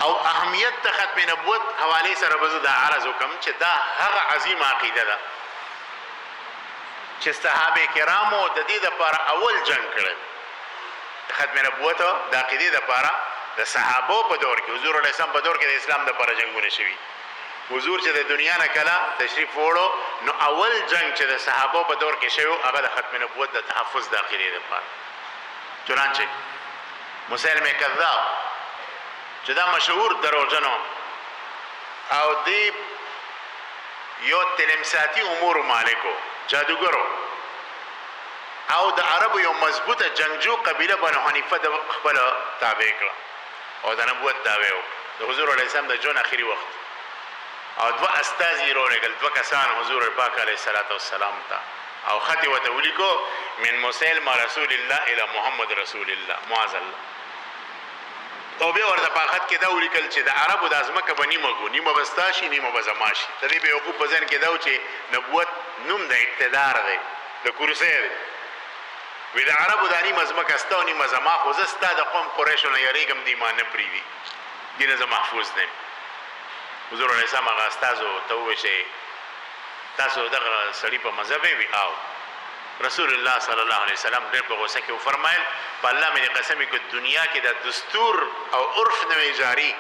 او اهمیت د ختم نبوت حواله سره به دا عرض وکم چې دا هغه عظیم عقیده ده چې صحابه کرامو د دې لپاره اول جنگ کړی ختم نبوت د عقیدې لپاره د صحابه په دور کې حضور علیه السلام په دور کې د اسلام لپاره جنگونه شوي حضور چې د دنیا نه کله تشریف وړو نو اول جنگ چې د صحابه په دور کې شوی هغه د ختم نبوت د تحفظ د عقیدې لپاره چنانچه مسیلمه کذاب چې دا مشهور دروغجنو او دی یو تلمساتی امور مالکو جادوګرو او د عربو یو مضبوطه جنگجو قبیله بنو حنیفه د خپل تابع کړه او د نبوت دعوی وکړه د حضور علیه السلام د ژوند اخري وخت او دوه استازي راولېږل دوه کسان حضور پاک علیه السلام ته او خط ورته ولیکو من مسیلمه رسول الله الی محمد رسول الله معاذ الله او بیا ورته په خط کې دا ولیکل چې د عربو د ازمکه به نیمه بستا شي نیمه به زما شي د دې بیوقوف په ذهن کې دا و چې نبوت نوم د اقتدار دی د کرسۍ دی وی د عربو د نیمه ازمکه ستا او نیمه زما خو زه ستا د قوم قریشو نه یریږم د ایمان نه پرېږدي دینه زه محفوظ دی حضور علیه السلام هغه استازو ته وویل چې تاسو دغه سړي په مذهب وي او رسول الله صلی الله علیه وسلم ډېر په غوسه کې وفرمایل په الله مې قسم کې دنیا کې د دستور او عرف نه جاری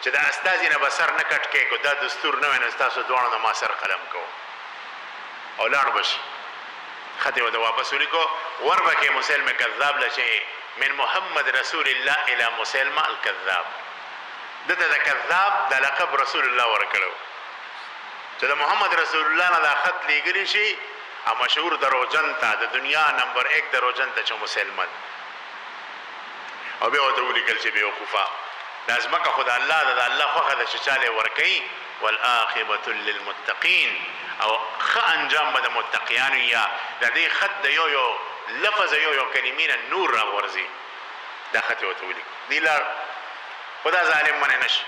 چې د استازي نه بسر نه کټ کې کو دا دستور نه ویني تاسو دوه نه ما سر قلم کو او لاړ بشي خطه ودا واپس ولیکو وربکه مسلمه کذاب لشي من محمد رسول الله الى مسلمه الكذاب دته د کذاب د لقب رسول الله ورکړو چې د محمد رسول الله نه دا خط لګلی شي ا مشهور دروژن ته د دنیا نمبر 1 دروژن ته چې مسلمان او به وته ولیکل چې به وقفا لازمکه خدای الله د الله خوخه د شچاله ورکي والعاقبه للمتقين او خ انجام د متقیان یا د دې خط د یو لفظ یو کلمینه نور را ورزي دا خط وته ولیکل دی لار خدا ظالم منه نشي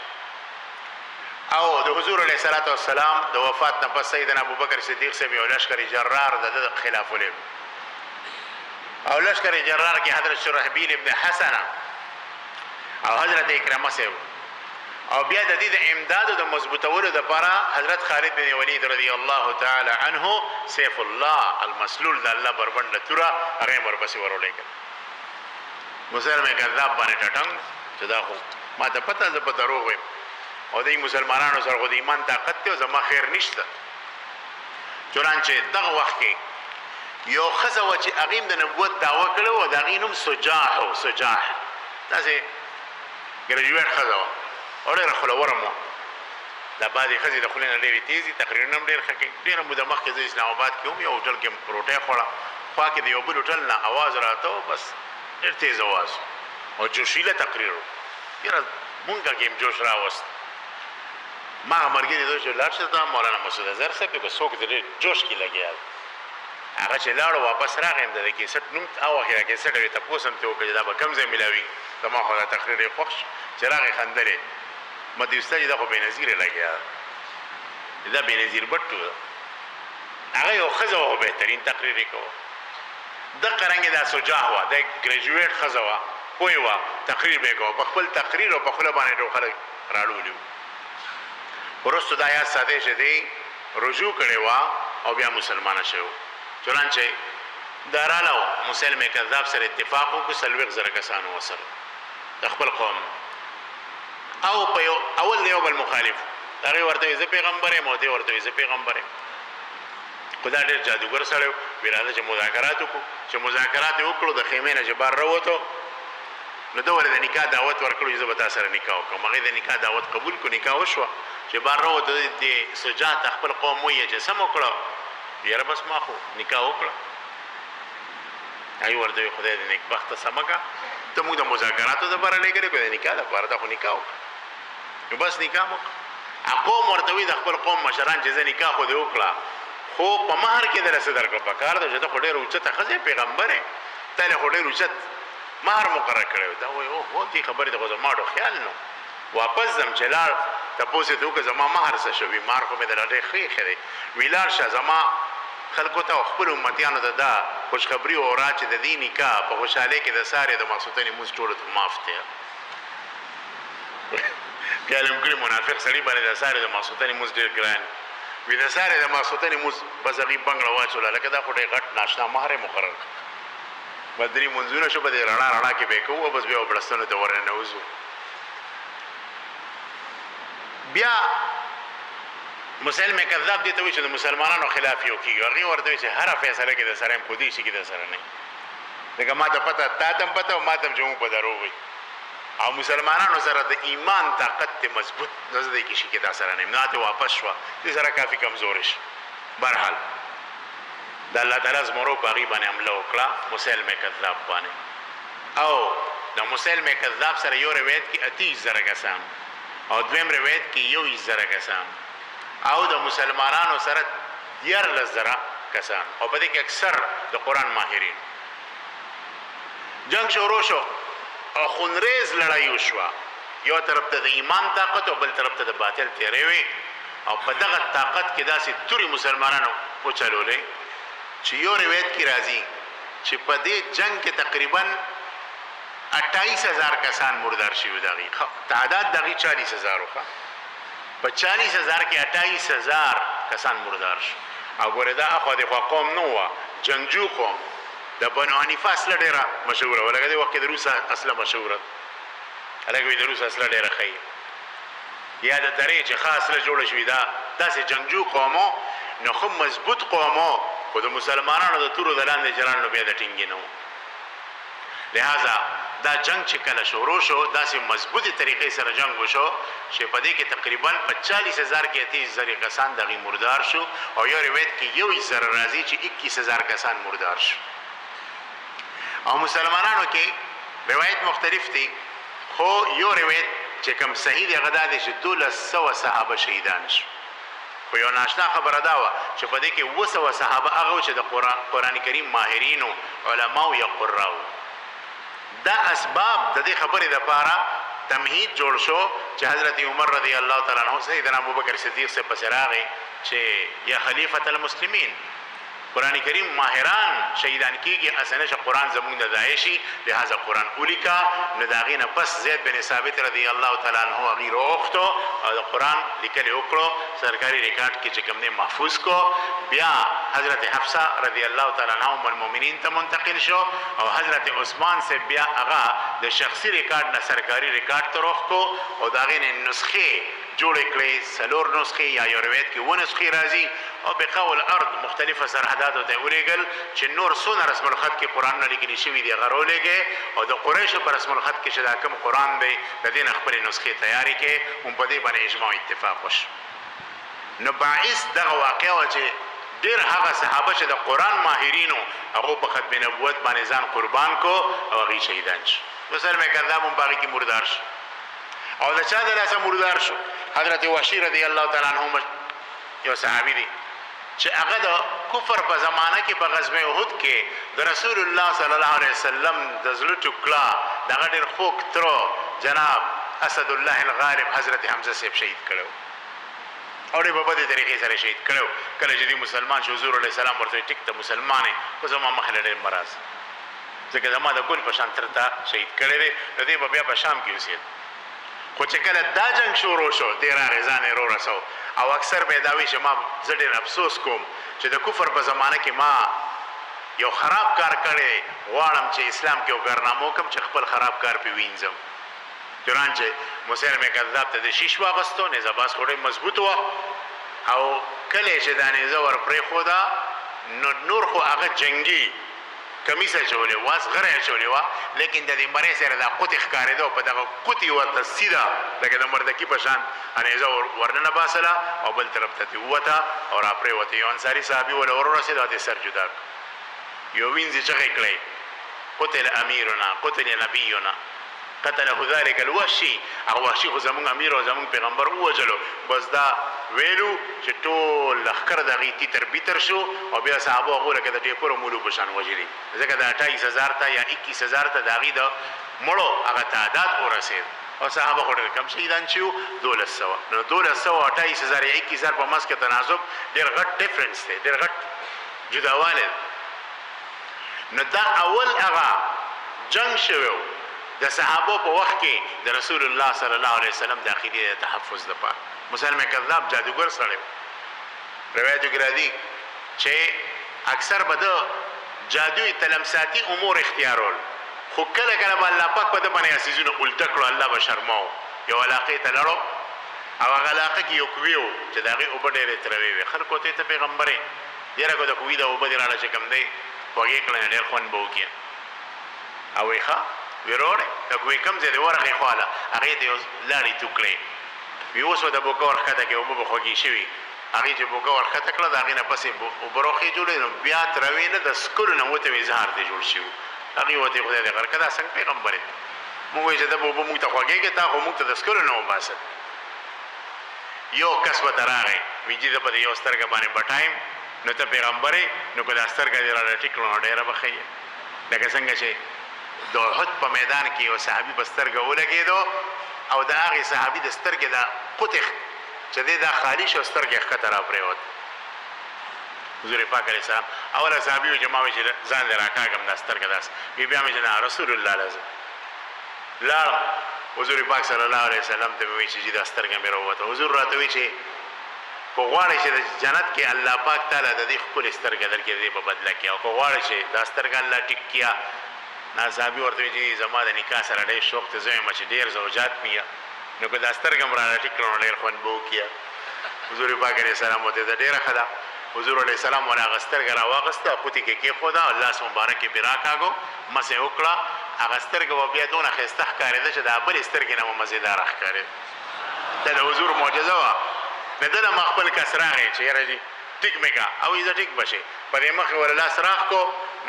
او د حضور علیه السلام د وفات نه پس سیدنا ابوبکر صدیق سے او لشکر جرار د خلاف ولې او لشکر جرار کې حضرت شرحبیل ابن حسن او حضرت اکرمه سے او بیا د دې د امداد او د مضبوطولو لپاره حضرت خالد بن ولید رضی الله تعالی عنه سیف الله المسلول د الله بربند تورا هغه ورپسې ورولېګل مسلمان کذاب باندې ټټنګ چې دا خو ما ته پته ز په دروغ وي او د مسلمانانو سره خو د ایمان طاقت ته زما خیر نشته چنانچه دغه وخت کې یو خزه و چې اغیم د نبوت دعوه کړو او د اغینم سجاح تاسو ګریجویټ خزه و او ډېر خلورم دا بعضې ښځې د خولې نه ډېرې تیزي تقریرونه هم ډېر ښه کوي ډېره موده مخکې زه اسلام آباد کې هم یو هوټل کې روټۍ خوړه خوا کې د یو بل هوټل نه اواز راته و بس ډېر تیز اواز او جوشیله تقریر و یاره مونږ کې هم جوش راوست ما مرګري دوی چې لاړ شه ته مولانا مسعود اظهر صاحب به څوک دې جوش کې لګیا هغه چې لاړ واپس راغیم د کیسټ نوم او اخره کیسټ وي تاسو هم ته وکړه دا به کم ځای ملاوي زما خو دا تقریر خوښ چې راغی خندلې مته استاد دا خو بنظیر لګیا دا بنظیر بټو هغه یو خزه و بهترین تقریر وکړو د قرانګه دا سجاح و د ګریجویټ خزه و کوی و تقریر وکړو په خپل تقریر او په خپل باندې ډو خلک راړولیو ورستو دا یا ساده شه دی رجوع کړي وا او بیا مسلمان شو چنانچه دارالو مسلمه کذاب سره اتفاق وکړ سلوغ زره کسانو وسره د خپل قوم او په اول دی بل مخالف هغه ورته زه پیغمبر یم او دی ورته زه پیغمبر یم خدای ډېر جادوګر سره ویراله چې مذاکرات وکړو چې مذاکرات وکړو د خیمه نه جبار راوته نو دوی د نکاح دعوت ورکړو چې به تاسو سره نکاح وکړو هغه د نکاح دعوت قبول کو نکاح وشو چې بار راوته د سجاد خپل قوم وایي چې سم وکړو یاره بس ما خو نکاح وکړه ای ورته خدای دې نیک بخت سمګه ته موږ د مذاکراتو د بار لګره کو د نکاح لپاره دا خو نکاح وکړو نو بس نکاح وکړه قوم ورته وی د خپل قوم مشران چې نکاح خو دې وکړه خو په مہر کې درسه درکړه پکار ده چې ته ډېر اوچته خزه پیغمبر ته له ډېر اوچت مہر مقرر کړو دا وای او هو دې خبره د غوځماړو خیال نو واپس زم چلار تاسو ته وکړه زما مہر څه شوی مہر خو مې درته خې خې ویلار شه زما خلکو ته خپل امتیانو ته دا خوشخبری او را چې د دې نکاح په خوشاله کې د ساره د مقصودنې موږ ټول ته معاف ته خیال هم کړي منافق سړي باندې د سارې د ماسوتنې مونځ ډېر ګران وي د سارې د ماسوتنې مونځ بس هغې بنګړه واچوله لکه دا خو ډېر غټ ناشنا مهر مقرر بس درې مونځونه شو په دې رڼا رڼا کې به یې کوو بس بیا به بړستنو ته ورننوځو بیا مسلم کذاب دي ته وایي چې د مسلمانانو خلاف یو کېږي هغې ورته وایي چې هره فیصله کې د سره یم خو دې شي کې د سره نه لکه ما ته پته تا ته هم پته او ما ته هم چې مونږ په دروغ وایي او مسلمانانو سره د ایمان طاقت ته مضبوط نه زده کې شي کې دا سره نه یم ته واپس شوه دې سره کافي کمزورې شي برحال د الله تعالی زمرو په هغې باندې حمله وکړه مسلم کذاب باندې او د مسلم کذاب سره یو روایت کې 38,000 کسان او دویم روایت کې 21,000 کسان او د مسلمانانو سره 14,000 کسان او په دې کې اکثر د قرآن ماهرین جنگ شروع شو او خونریز لړۍ وشوه یو طرف ته د ایمان طاقت او بل طرف ته د باطل تیرې وي او په دغه طاقت کې داسې توري مسلمانانو وچلولې چې یو روایت کې راځي چې په دې جنگ کې تقریبا 28,000 کسان مردار شوي دغې تعداد دغې 40,000 وخه په 40,000 کې 28,000 کسان مردار شو او ګوره دا اخوا دخوا قوم نه وه جنګجو قوم د بنو حنیفه اصله ډېره مشهوره وه لکه دې وخت کې د روس اصله مشهوره هلکه وایي د روس اصله ډېره ښه یا د درې چې ښه اصله جوړه شوي دا داسې جنګجو قومو نو ښه مضبوط قومو خو د مسلمانانو د تورو د لاندې جران نو بیا د ټینګي نه و لہذا دا جنگ چې کله شروع شو داسې مضبوطی طریقې سره جنگ وشو چې په دې کې تقریبا 40,000 کې 30,000 کسان دغې مردار شو او یو روایت کې 21,000 راځي چې 21,000 کسان مردار شو او مسلمانانو کې روایت مختلف دي خو یو روایت چې کوم صحیح دی هغه دا دی چې 1200 صحابه شهیدان شو خو یو ناشنا خبره دا وه چې په دې کې 200 صحابه هغه چې د قرآن کریم ماهرینو علماو یا قراو دا اسباب د دې خبرې دپاره تمهید جوړ شو چې حضرت عمر رضی الله تعالی عنہ سیدنا ابوبکر صدیق سے پس راغی چې یا خلیفۃ المسلمین قرآن کریم ماهران شهیدان کیږي اسنه چې قرآن زموږ د داعشي لہذا قرآن اولیکا نو د هغې نه پس زید بن ثابت رضی الله تعالی عنہ هغې راوغوښتو او د قرآن لیکل یې وکړو سرکاري ریکارډ کې چې کوم دی محفوظ کو بیا حضرت حفصه رضی الله تعالی عنها ام المؤمنین ته منتقل شو او حضرت عثمان سے بیا هغه د شخصي ریکارډ نه سرکاري ریکارډ ته راوغوښتو او د هغې نه نسخې جوړې کړې 4 نسخې یا یو روایت کې 2 نسخې راځي او بقول ارض مختلفه سرحداتو ته ولېږل چې نور څونه رسم الخط کې قرآن نه لیکلي شوي دي هغه راولېږې او د قریشو په رسم الخط کې چې دا کوم قرآن دی د دې نه خپلې نسخې تیارې کړې هم په دې باندې اجماع اتفاق وشو نو باعث دغه واقعه وه چې ډېر هغه صحابه چې د قرآن ماهرینو هغو په ختم نبوت باندې ځان قربان کو او هغې شهیدان شو مسلم کذاب هم په هغې کې مردار شو او د چا د لاسه مردار شو حضرت وحشي رضی الله تعالی عنه یو صحابي دی چې هغه د کفر په زمانه کې په غزوه احد کې د رسول الله صلی الله علیه وسلم د زړه ټوکړه دغه ډېر خوږ تره جناب اسد الله الغالب حضرت حمزه صاحب شهید کړی او ډېر په بدې طریقې سره شهید کړی کله چې دی مسلمان شو حضور علیه السلام ورته وایي ټیک ته مسلمان یې خو زما مخې له ډېر مه راځه ځکه زما د ګل په شان تر تا شهید کړی دی نو دی به بیا په شام کې اوسېد خو چې کله دا جنگ شروع شو دی راغی ځان یې رورسو او اکثر به یې دا وایي چې ما زه ډېر افسوس کوم چې د کفر په زمانه کې ما یو خراب کار کړی غواړم چې اسلام کې یو کارنامه وکړم چې خپل خراب کار پې وینځم چنانچه مسلم کذاب ته د شیش واغستو نیزه باز خو ډېر مضبوط وه او کله چې دا نیزه ور پرېښوده نو نور خو هغه جنګي کمیسه اچولې وه زغره یې اچولې وه لیکن د دې مرۍ سره دا قوتې ښکارېده په دغه قوتې ورته سیده لکه د مردکي په شان نیزه ورننه باسله او بل طرف ته ووته او را پرېوته یو انصاري صحابي ورله ورورسېد او د سر جدا کړ یو وینځې چغې کړی قتل امیرنا قتل نبینا قتله ذلك الوحشي هغه وحشي خو زمونږ امیر او زمونږ پیغمبر ووجلو بس دا ویلو چې ټول لښکر د هغې تیتر بیتر شو او بیا صحابه هغو لکه د ټیپرو مولو په شان وژلي ځکه د 28,000 ته یا 21,000 ته د هغې د مړو هغه تعداد ورسېد او صحابه خو ډېر کم شهیدان چې وو 1200 نو 1200 او 28,000 یا 21,000 په منځ کې تناسب ډېر غټ ډفرنس دی ډېر غټ جداوالی نو دا اول هغه جنگ شوی د صحابو په وخت کې د رسول الله صلی الله علیه وسلم د عقیدې تحفظ لپاره مسلمان کذاب جادوګر سره روایت کې راځي چې اکثر به د جادوی تلمساتی امور اختیارول خو کله کله به الله پاک په د باندې اسیزونه الټه کړو الله به شرماو یو علاقه ته لړو او هغه علاقه کې یو کویو چې د هغې اوبه ډېرې تروې وي خلکو ته ته پیغمبرې یاره که د کوي د اوبه دې راله چې کوم دی خوږې کړه ډېر خوند به وکړي او وایي ښه وروړې د کوي کوم ځای د ورغې خواله هغې ته یو لاړې تو کړې وي اوس به د بوکه ورښکته کې اوبه به خوږې شوي هغې چې بوکه ورښکته کړه د هغې نه پسې اوبه روښې جوړې نو بیا تروې نه د سکلو نه وته وي زهر دې جوړ شوي هغې وته خدای دې غرکه دا څنګه پیغمبرې موږ وایي چې دا به اوبه موږ ته خوږېږي تا خو موږ ته د سکلو نه وباسه یو کس به ته راغی وایي چې زه په دې یو سترګه باندې بټایم نو ته پیغمبرې نو که دا سترګه دې راله ټیک کړو نو ډېره به ښه یې لکه څنګه چې د احد په میدان کې یو صحابي په سترګه ولګېدو او د هغې صحابي د سترګې دا قطې چې دی دا خالي شو سترګې ښکته را پرېوت حضور پاک علیه السلام اوله صحابي و چې ما وایي چې ځان دې راکاږم دا سترګه داسې بیا مې چې نه رسول الله لازم لاړم حضور پاک صلی الله علیه وسلم ته مې وایي چې دا سترګه مې راووته حضور راته وایي چې که غواړئ چې د جنت کې الله پاک تعالی د دې ښکلې سترګه درکړي د دې په بدله کې او که غواړئ چې دا سترګه الله ټیک کړي نا صحابي ورته وایي چې زما د نکاح سره ډېر شوق ته زه یم چې ډېر زوجات مې یم نو که دا سترګه م رانه ټیک کړه نو ډېر خوند به وکړي حضور پاک علیه السلام ورته دا ډېره ښه ده حضور علیه السلام ورې هغه سترګه راواخېسته قوطي کې کېښوده او لاس مبارک یې پرې راکاږو مسې وکړه هغه سترګه به بیا دونه ښایسته ښکارېده چې د بلې سترګې نه به مزېداره ښکارېده دا د حضور معجزه وه د ده نه ما خپل کس راغی چې یاره جي ټیک مې کا او زه ټیک بشي په دې مخې ور لاس راخ کو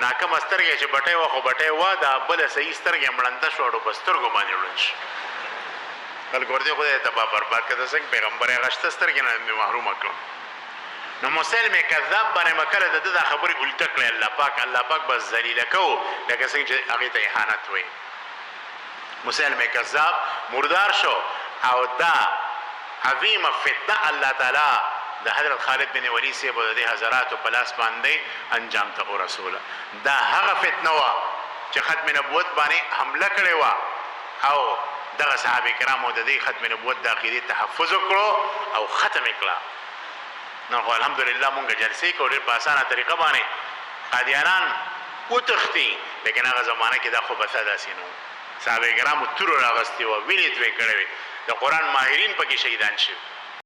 ناکمه سترګې چې بټۍ وه خو بټۍ وه دا بله صحیح سترګې مړنده شوه ډو په سترګو باندې ړوند شو خلکو ورته خدای تباه برباد کړه څنګه پیغمبر هغه شته سترګې نه مې محرومه کړم نو مسلم کذاب باندې مکله د ده دا خبرې الټه کړې الله پاک به ذلیله کوو لکه څنګه چې هغې ته اهانت وایي مسلم کذاب مردار شو او دا عظیمه فتنه الله تعالی د حضرت خالد بن ولید صاحب د دې حضراتو په لاس باندې انجام ته ورسوله دا هغه فتنه وه چې ختم نبوت باندې حمله کړې وه او دغه صحابه کرامو د دې ختم نبوت د عقیدې تحفظ وکړو او ختم یې کړه نو خو الحمدلله مونږ جلسې کوو ډېر په اسانه طریقه باندې قادیانان وتښتي لیکن هغه زمانه کې دا خو بسه داسې نه وو صحابه کرامو تورو راغستې وه وینې توی کړې وې د قرآن ماهرین پکې شهیدان شوي